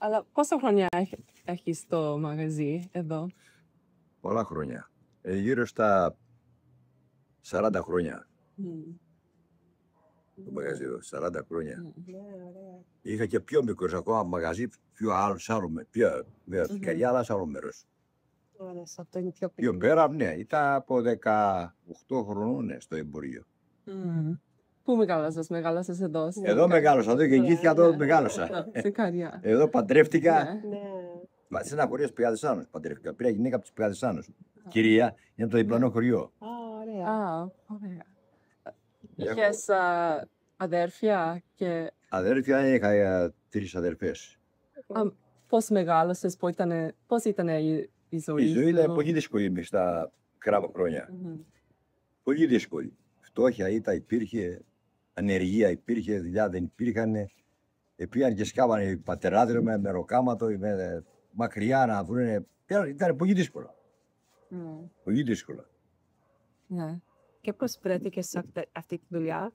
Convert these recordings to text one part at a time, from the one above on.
Αλλά πόσα χρόνια έχεις το μαγαζί εδώ? Πολλά χρόνια. Γύρω στα 40 χρόνια. Το μαγαζί εδώ, 40 χρόνια. Είχα και πιο μικρό ακόμα μαγαζί, πιο άλλο καριάδα σε άλλο μέρος. Αυτό είναι πιο Πιο πέρα, ναι, ήταν από 18 χρονών στο εμπορίο. Πού μεγάλωσες εδώ? Εδώ μεγάλωσα, εδώ γεννήθηκα, εδώ μεγάλωσα. Στην Καριά. Εδώ παντρεύτηκα. Ναι. Σε ένα χωριό στους Πηγαδεσάνους παντρεύτηκα. Πήρα γυναίκα από τους Πηγαδεσάνους. Κυρία, είναι από το διπλανό χωριό. Ωραία. Ωραία. Είχες αδέρφια και Αδέρφια, είχα 3 αδερφές. πώς μεγάλωσες, πώς ήταν η ζωή? Η ζωή ήταν πολύ δύσκολη μες στα μικρά χρόνια. Πολύ δύσκολη. Φτώχεια υπήρχε, ανεργία υπήρχε, δουλειά δεν υπήρχαν. Πήγαν και σκάβανε οι πατεράδες με μεροκάματο, με μακριά να βρούνε. Ήταν πολύ δύσκολο. Πολύ δύσκολο. Ναι. Και πώς βρέθηκες σε αυτή τη δουλειά?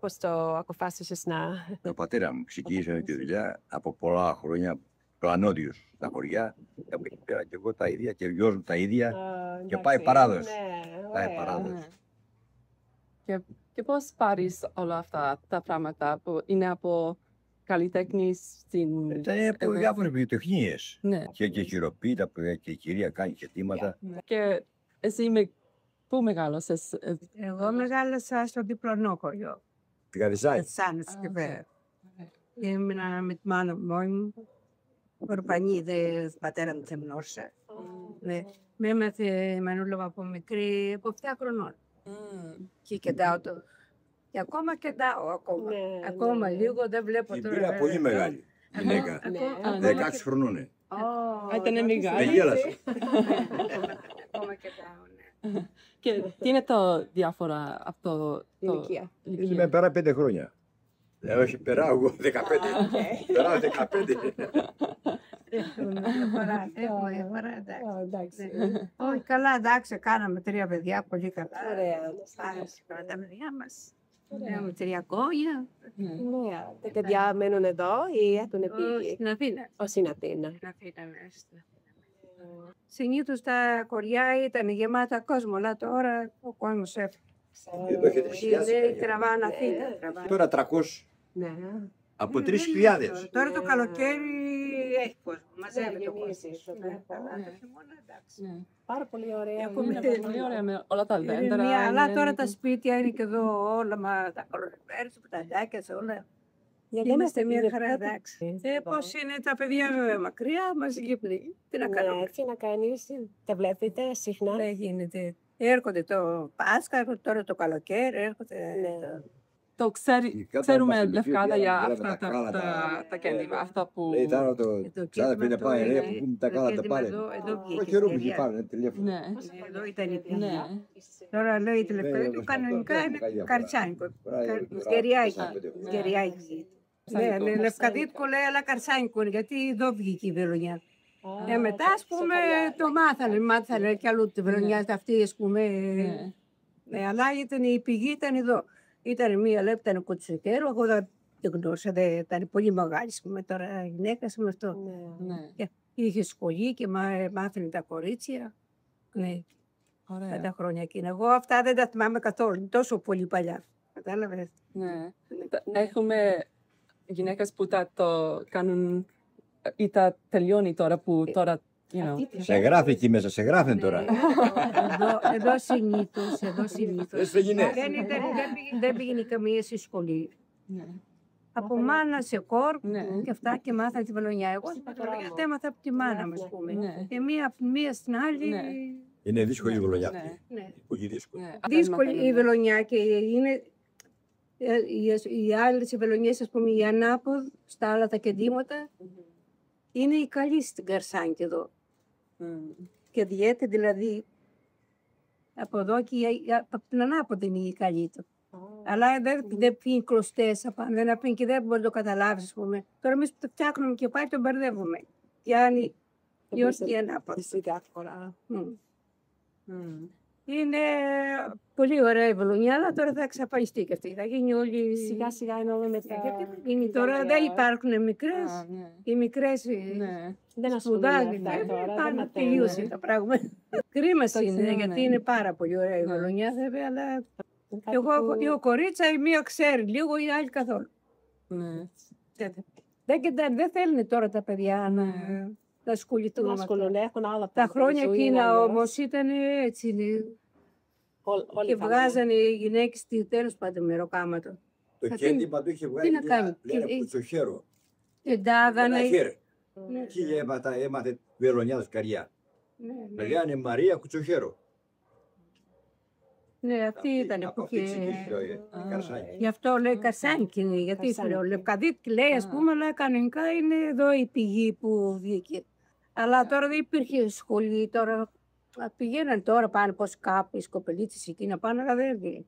Πώς το αποφάσισες να... Ο πατέρα μου ξεκίνησε τη δουλειά από πολλά χρόνια, πλανόδιος στα χωριά. Πήρα και εγώ τα ίδια και ο γιος μου τα ίδια. Και πάει παράδοση. Πάει παράδοση. Και πώς πάρεις όλα αυτά τα πράγματα που είναι από καλλιτέχνης στην... Ήταν από διάφορες βιοτεχνίες. Ναι. Και χειροποίητα που και η κυρία κάνει χετήματα. Και εσύ πού μεγάλωσες? Εγώ μεγάλωσα στο διπλανό χωριό. Πηγαδισάει. Σαν σκεφέ. Ήμουνα με τη μάνα μου. Ορφανή, πατέρα μου δεν γνώρισε. Με έμαθε η Μανούλα από μικρή, από 7 χρονών. Και κοιτάω το. Και ακόμα κοιτάω, ακόμα. Ακόμα λίγο, δεν βλέπω Την τώρα. πήρα πολύ μεγάλη γυναίκα. 16 χρονών. Ήταν μεγάλη. Δεν γέλασε. Ακόμα κοιτάω, ναι. Και τι είναι το διάφορα από το Ηλικία. Με πέρα 5 χρόνια. Όχι, περάω εγώ 15. Περάω 15. Έχουμε διαφορά, εντάξει. Όχι, καλά, εντάξει, κάναμε 3 παιδιά, πολύ καλά. Ωραία. Άρεσε καλά τα παιδιά μας. Έχουμε 3 κόρια. Ναι. Τα παιδιά μένουν εδώ ή έχουν πει... Στην Αθήνα. Στην Αθήνα. Στην Αθήνα, ναι. Συνήθως τα χωριά ήταν γεμάτα κόσμο, αλλά τώρα ο κόσμος έφυγε. Εδώ έχετε χιλιάδες. Τραβάνε Αθήνα. Τώρα 300. Ναι. Από 3.000. Τώρα το καλοκαίρι έχει κόσμο. Μαζεύει το κόσμο. Πάρα πολύ ωραία. Είναι πολύ ωραία με όλα τα δέντρα. Αλλά τώρα τα σπίτια είναι και εδώ όλα, μα τα καλοκαίρια, τα πταντάκια, όλα. Είμαστε μια χαρά, εντάξει. Πώς είναι τα παιδιά βέβαια μακριά, μας Κύπροι. Τι να κάνουμε. Τι να κάνεις, τα βλέπετε συχνά. Δεν γίνεται. Έρχονται το Πάσχα, τώρα το καλοκαίρι, έρχονται. Το ξέρουμε Λευκάδα για αυτά τα κέντρα, αυτά που... Ήταν το ξάδερφο είναι πάει, ρε, που πούμε τα καλά τα πάρε. Εδώ Το καιρό που είχε πάρει, τηλέφωνο. Ναι. Εδώ ήταν η Ναι. Τώρα λέει τη Λευκάδα του κανονικά είναι καρτσάνικο. Γεριάκι. Ναι, Λευκαδίτικο λέει, αλλά καρτσάνικο είναι, γιατί εδώ βγήκε η Βελονιά. Μετά, ας πούμε, το μάθανε κι αλλού τη Βελονιά αυτή, ας πούμε. Αλλά η πηγή ήταν εδώ. Ήταν μία λεπτά, ήταν κοτσοκέρο, εγώ δεν γνώρισα, ήταν πολύ μεγάλη, πούμε, τώρα γυναίκα με αυτό. Είχε σχολή και μάθανε τα κορίτσια. Ναι, τα χρόνια εκείνα. Εγώ αυτά δεν τα θυμάμαι καθόλου, τόσο πολύ παλιά. Κατάλαβες. Ναι. Έχουμε γυναίκες που το κάνουν ή τα τελειώνει τώρα που τώρα... Σε γράφει εκεί μέσα, σε γράφουν τώρα. Εδώ συνήθως. Δεν πήγαινε καμία στη σχολή. Από μάνα σε κόρ και αυτά και μάθα τη Βελονιά. Εγώ τα έμαθα από τη μάνα μας, πούμε. Και μία στην άλλη... Είναι δύσκολη η Βελονιά. Πολύ δύσκολη. Δύσκολη η Βελονιά και είναι... Οι άλλες Βελονιές, ας πούμε, οι ανάποδ, στα άλλα τα κεντήματα, είναι οι καλοί στην Καρσάνκη εδώ. Και διέται δηλαδή από εδώ και από την ανάποδη είναι η καλή του. Αλλά δεν πίνει κλωστές, δεν πίνει και δεν μπορεί να το καταλάβεις, ας πούμε. Τώρα εμείς το φτιάχνουμε και πάλι τον μπερδεύουμε. Γιάννη, ή όχι η ανάποδη. Στη διάφορα. Είναι πολύ ωραία η Βελονιά, αλλά τώρα θα εξαφανιστεί και αυτή. Θα γίνει όλη. Σιγά σιγά εννοούμε με τα. Γιατί θα γίνει τώρα, δεν υπάρχουν μικρές. Α, ναι. Οι μικρές Ναι. Δεν ασχολούνται σπουδάζουν. αυτά τώρα. Δεν Πάνε ματώνουν. τελείωσε το πράγμα. Κρίμα είναι, ξέρω, γιατί ναι. είναι πάρα πολύ ωραία η Ναι. Βελονιά, βέβαια, αλλά Κάτι εγώ που- έχω κορίτσα, η μία ξέρει λίγο, η άλλη καθόλου. Ναι. Δεν θέλουν τώρα τα παιδιά να ασχοληθούν να με αυτά. ασχολούνται, έχουν άλλα Τα πράγματα. χρόνια Η ζωή είναι εκείνα αλλιώς. όμως ήταν έτσι. Όλοι Και θα βγάζανε οι γυναίκες τέλος πάντων μεροκάματο. Το τι- κέντημα το είχε βγάλει να κάνει, λένε και- κουτσοχέρο. Εντάγανε. Ένα χέρι. Ναι, Εκεί έμαθε Βελονιάδος καριά. ναι, Λέγανε Μαρία Κουτσοχέρο. ναι, αυτή ήταν Από που αυτή είχε. ξεκίνησε η Καρσάκη. Γι' αυτό λέει Καρσάνικη είναι, γιατί Καρσάνικη. ο Λευκαδίτ λέει, ας πούμε, αλλά κανονικά είναι εδώ η πηγή που βγήκε. Αλλά τώρα δεν υπήρχε σχολή, τώρα πηγαίναν τώρα πάνω πως κάποιες κοπελίτσες εκεί να πάνε, αλλά δεν βγήκε.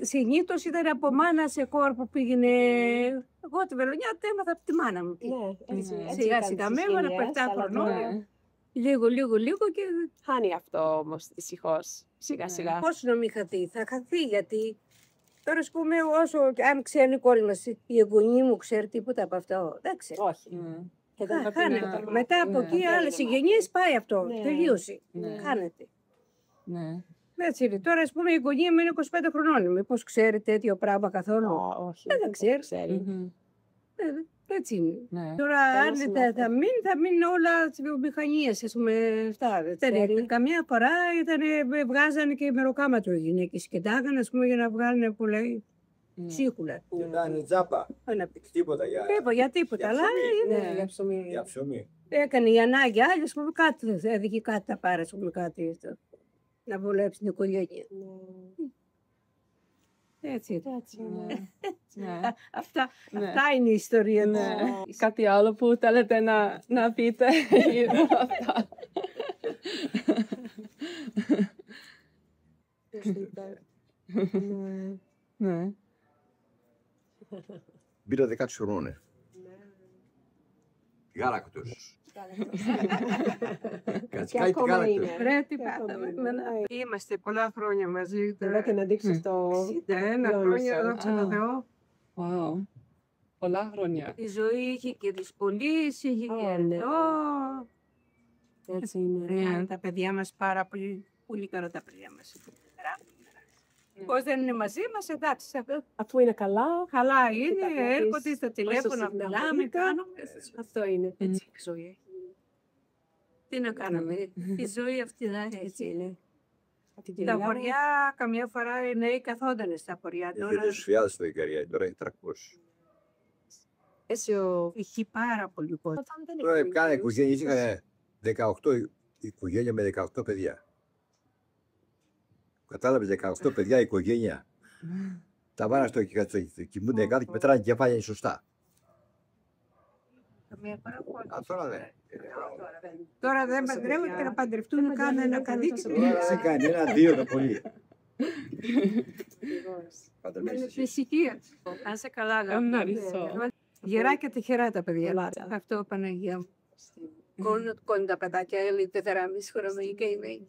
Συνήθως ήταν από μάνα σε κόρ που πήγαινε. Εγώ τη Βελονιά το έμαθα από τη μάνα μου. Ναι, έτσι, Ναι. έτσι Σιγά ήταν σιγά στις με έβαλε γενιές, 7 αλλά χρονών. τώρα Ναι. Λίγο και χάνει αυτό όμως δυστυχώς. Σιγά Ναι. σιγά. πώς να μην χαθεί. Θα χαθεί γιατί τώρα, ας πούμε, όσο αν ξέρει η κόρη μας, η εγγονή μου ξέρει τίποτα από αυτό. Δεν ξέρει. Όχι. Ναι. Και δεν πρέπει Χάνεται. να το- Μετά από Ναι. εκεί, Δεν άλλες είναι συγγενείς πάει αυτό. Ναι. Τελείωσε. Ναι. Χάνεται. Ναι. Έτσι είναι. Τώρα, ας πούμε, η εγγονή μου είναι 25 χρονών. Μήπως ξέρει τέτοιο πράγμα καθόλου. Α, όχι. Δεν ξέρει. Μμμ. Έτσι είναι. Ναι. Τώρα, Τέλος αν είναι θα μείνει όλα τις βιομηχανίες, ας πούμε, αυτά. Ξέρει. Καμιά φορά βγάζανε και μεροκάματο οι γυναίκες και τάγανε, ας πούμε, για να βγάλουν πολλά Ναι. ψίχουλα. Και ήταν τζάπα. Να πει. Τίποτα για Για τίποτα, αλλά ψωμί. Ναι, για ψωμί. Για ψωμί. έκανε η ανάγκη. Άλλη, ας πούμε, κάτι έδειχε κάτι να πάρει, ας πούμε, κάτι αυτό. Να βολέψει την οικογένεια. Έτσι είναι. Έτσι. Ναι. Ναι. Αυτά Ναι. είναι η ιστορία Ναι. της. Κάτι άλλο που θέλετε να πείτε για αυτά. Ναι. Πήρα 16 χρονών. Γάλακτος. Και Κατσικάει τη ακόμα γάλακτος. είναι. Πρέπει Και πάντα. ακόμα είναι. Είμαστε πολλά χρόνια μαζί. Θέλω και να δείξω το 61 λόγο χρόνια, σας. δόξα τω Θεώ. Wow. Πολλά χρόνια. Η ζωή είχε και δυσκολίες, είχε και Ω, ναι. αυτό. Έτσι είναι. Ναι, τα παιδιά μας πάρα πολύ, πολύ καλά τα παιδιά μας. Πώς δεν είναι μαζί μας, εντάξει, αυτό Αφού είναι καλά, καλά τα είναι, βλέπεις έρχονται στα τηλέφωνα, συχνά μιλάμε, μπορείτε. κάνουμε. αυτό είναι. Έτσι είναι η ζωή. Τι να κάνουμε, η ζωή αυτή δεν είναι έτσι είναι. Αυτή τη Τα δουλειά. χωριά, καμιά φορά οι νέοι καθόντανε στα χωριά. Τώρα Είχε τους φιάδες στο Ικαρία, τώρα έχει 300. Έτσι ο... έχει πάρα πολύ κόσμο. Όταν δεν Τώρα έχει κάνα φίλους, οικογένεια, είχαν 18 οικογένεια με 18 παιδιά. Κατάλαβες 18 παιδιά η οικογένεια. Τα βάνα στο κοιμούνται κάτω και μετράνε κεφάλια σωστά. Καμιά φορά κόσμο. Α, τώρα δεν. Τώρα δεν παντρεύονται να παντρευτούν καν ένα καδίκι. Τώρα δεν κάνει ένα-δύο το πολύ. Ακριβώς. Παντρεμένες εσύ. Ησυχία. Να είσαι καλά, Ευχαριστώ. Γερά και τυχερά τα παιδιά. Πολλά. Αυτό, Παναγία μου. Κόλλουν τα παιδάκια, έλεγε 4,5 χρόνια και είναι.